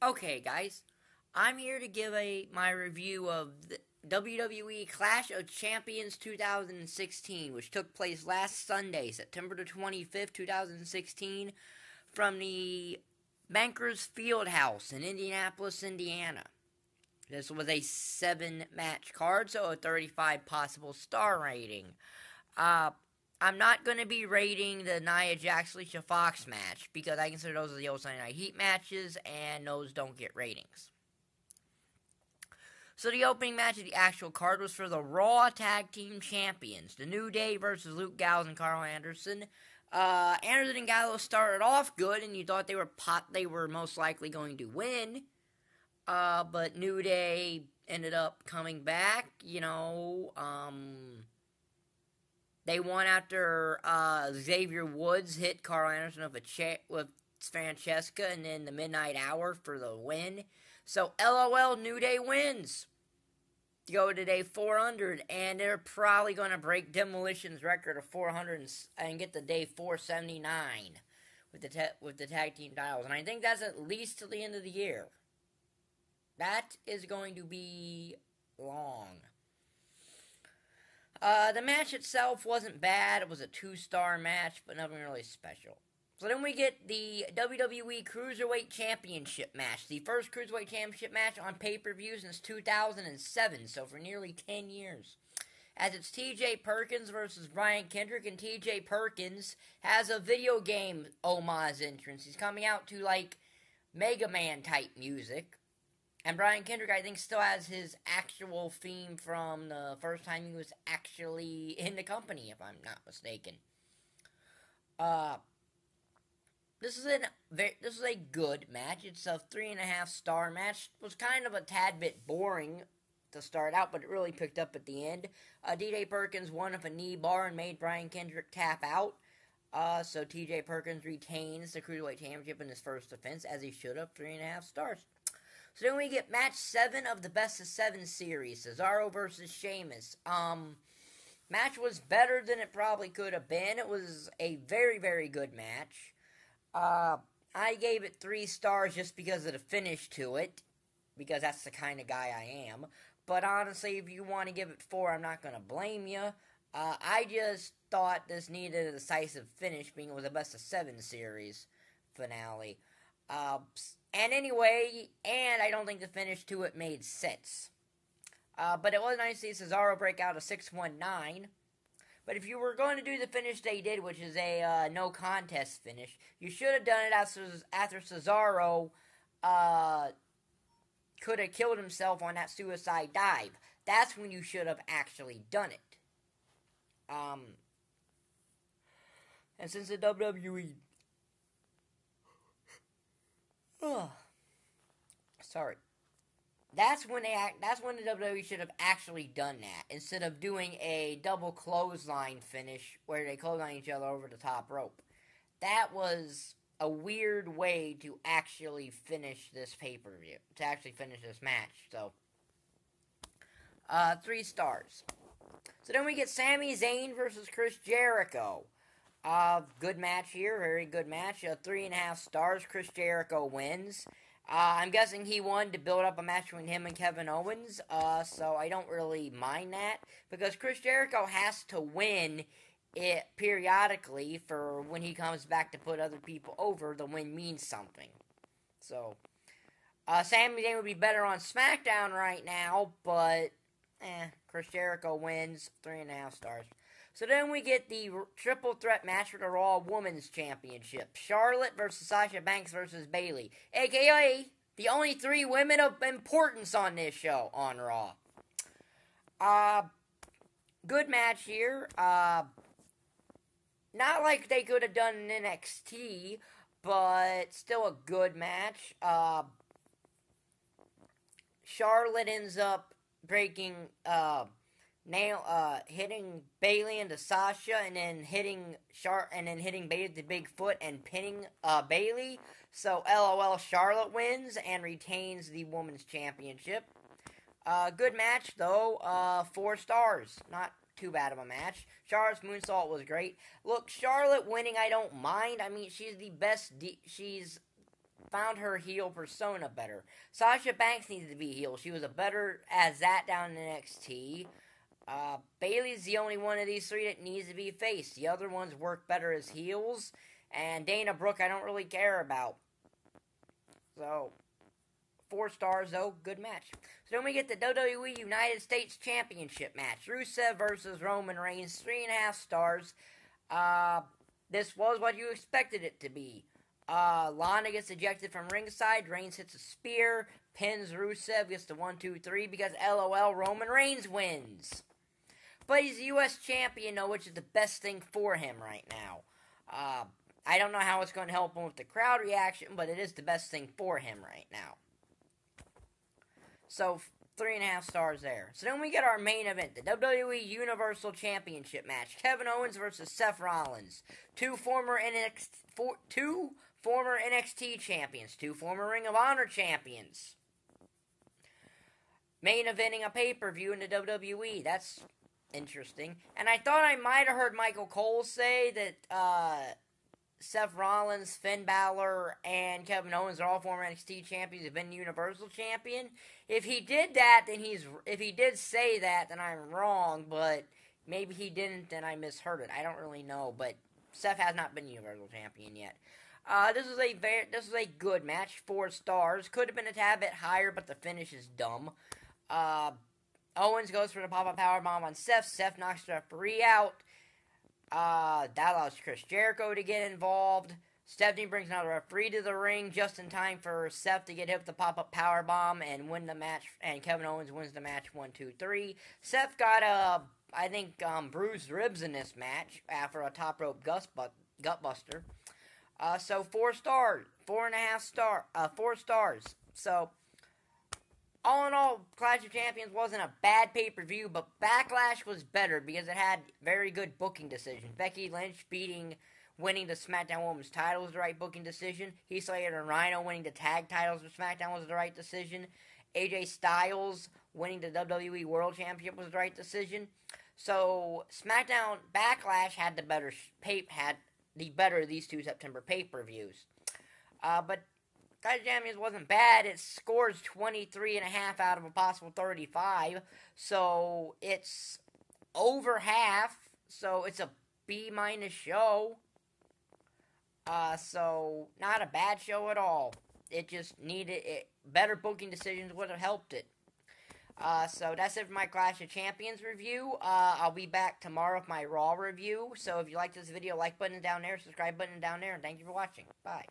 Okay, guys, I'm here to give my review of the WWE Clash of Champions 2016, which took place last Sunday, September the 25th, 2016, from the Bankers Fieldhouse in Indianapolis, Indiana. This was a 7-match card, so a 35 possible star rating. I'm not going to be rating the Nia Jax-Alicia Fox match, because I consider those as the old Sunday Night Heat matches, and those don't get ratings. So the opening match of the actual card was for the Raw Tag Team Champions, The New Day versus Luke Gallows and Karl Anderson. Anderson and Gallows started off good, and you thought they were most likely going to win. But New Day ended up coming back, They won after Xavier Woods hit Karl Anderson with Francesca and then the Midnight Hour for the win. So, LOL, New Day wins. Go to day 400, and they're probably going to break Demolition's record of 400 and get to day 479 with the tag team titles. And I think that's at least till the end of the year. That is going to be long. The match itself wasn't bad. It was a 2-star match, but nothing really special. So then we get the WWE Cruiserweight Championship match. The first Cruiserweight Championship match on pay-per-view since 2007, so for nearly 10 years. As it's TJ Perkins versus Brian Kendrick, and TJ Perkins has a video game homage entrance. He's coming out to, Mega Man type music. And Brian Kendrick, I think, still has his actual theme from the first time he was actually in the company, if I'm not mistaken. This is a good match. It's a 3.5-star match. It was kind of a tad bit boring to start out, but it really picked up at the end. DJ Perkins won with a knee bar and made Brian Kendrick tap out. So TJ Perkins retains the Cruiserweight Championship in his first defense, as he should have, 3.5 stars. So then we get match 7 of the Best of 7 series, Cesaro versus Sheamus. Match was better than it probably could have been. It was a very, very good match. I gave it 3 stars just because of the finish to it, because that's the kind of guy I am. But honestly, if you want to give it 4, I'm not going to blame you. I just thought this needed a decisive finish, being it was a Best of 7 series finale. And I don't think the finish to it made sense. But it was nice to see Cesaro break out a 619. But if you were going to do the finish they did, which is a no contest finish, you should have done it after Cesaro could have killed himself on that suicide dive. That's when you should have actually done it. And since the WWE... Sorry. That's when the WWE should have actually done that, instead of doing a double clothesline finish where they clothesline each other over the top rope. That was a weird way to actually finish this pay-per-view, to actually finish this match. So, 3 stars. So then we get Sami Zayn versus Chris Jericho. Good match here, very good match. 3.5 stars. Chris Jericho wins. I'm guessing he won to build up a match between him and Kevin Owens, so I don't really mind that, because Chris Jericho has to win it periodically for when he comes back to put other people over. The win means something. So, Sami Zayn would be better on SmackDown right now, but, Chris Jericho wins, 3.5 stars. So then we get the triple threat match for the Raw Women's Championship. Charlotte versus Sasha Banks versus Bayley. A.K.A. the only 3 women of importance on this show on Raw. Good match here. Not like they could have done in NXT, but still a good match. Charlotte ends up breaking... hitting Bayley into Sasha, and then hitting Bayley with the big foot and pinning Bayley. So LOL, Charlotte wins and retains the Women's Championship. Good match though. 4 stars. Not too bad of a match. Charlotte's moonsault was great. Look, Charlotte winning, I don't mind. I mean, she's the best. She's found her heel persona better. Sasha Banks needed to be heel. She was a better as that down in NXT. Bayley's the only one of these three that needs to be face. The other ones work better as heels. And Dana Brooke, I don't really care about. So, 4 stars though, good match. So then we get the WWE United States Championship match. Rusev versus Roman Reigns, 3.5 stars. This was what you expected it to be. Lana gets ejected from ringside. Reigns hits a spear. Pins Rusev. Gets the 1, 2, 3 because LOL Roman Reigns wins. But he's the U.S. champion though, which is the best thing for him right now. I don't know how it's going to help him with the crowd reaction, but it is the best thing for him right now. So, 3.5 stars there. So then we get our main event, the WWE Universal Championship match. Kevin Owens versus Seth Rollins. Two former NXT champions. 2 former Ring of Honor champions. Main eventing a pay-per-view in the WWE. That's interesting. And I thought I might have heard Michael Cole say that Seth Rollins, Finn Balor, and Kevin Owens are all former NXT champions, have been Universal Champion. If he did that, if he did say that, then I'm wrong, but maybe he didn't, then I misheard it. I don't really know, but Seth has not been Universal Champion yet. This was a good match, 4 stars. Could have been a tad bit higher, but the finish is dumb. Owens goes for the pop-up powerbomb on Seth. Seth knocks the referee out. That allows Chris Jericho to get involved. Stephanie brings another referee to the ring just in time for Seth to get hit with the pop-up powerbomb and win the match. And Kevin Owens wins the match 1, 2, 3. Seth got bruised ribs in this match after a top rope gut buster. So 4 stars, 4 stars. So all in all, Clash of Champions wasn't a bad pay-per-view, but Backlash was better because it had very good booking decisions. Becky Lynch winning the SmackDown Women's title was the right booking decision. Heath Slater and Rhino winning the tag titles for SmackDown was the right decision. AJ Styles winning the WWE World Championship was the right decision. So SmackDown Backlash had the better of these 2 September pay-per-views. But Clash of Champions wasn't bad. It scores 23.5 out of a possible 35. So it's over half. So it's a B- show. So not a bad show at all. It just needed it. Better booking decisions would have helped it. So that's it for my Clash of Champions review. I'll be back tomorrow with my Raw review. So if you like this video, like button down there, subscribe button down there, and thank you for watching. Bye.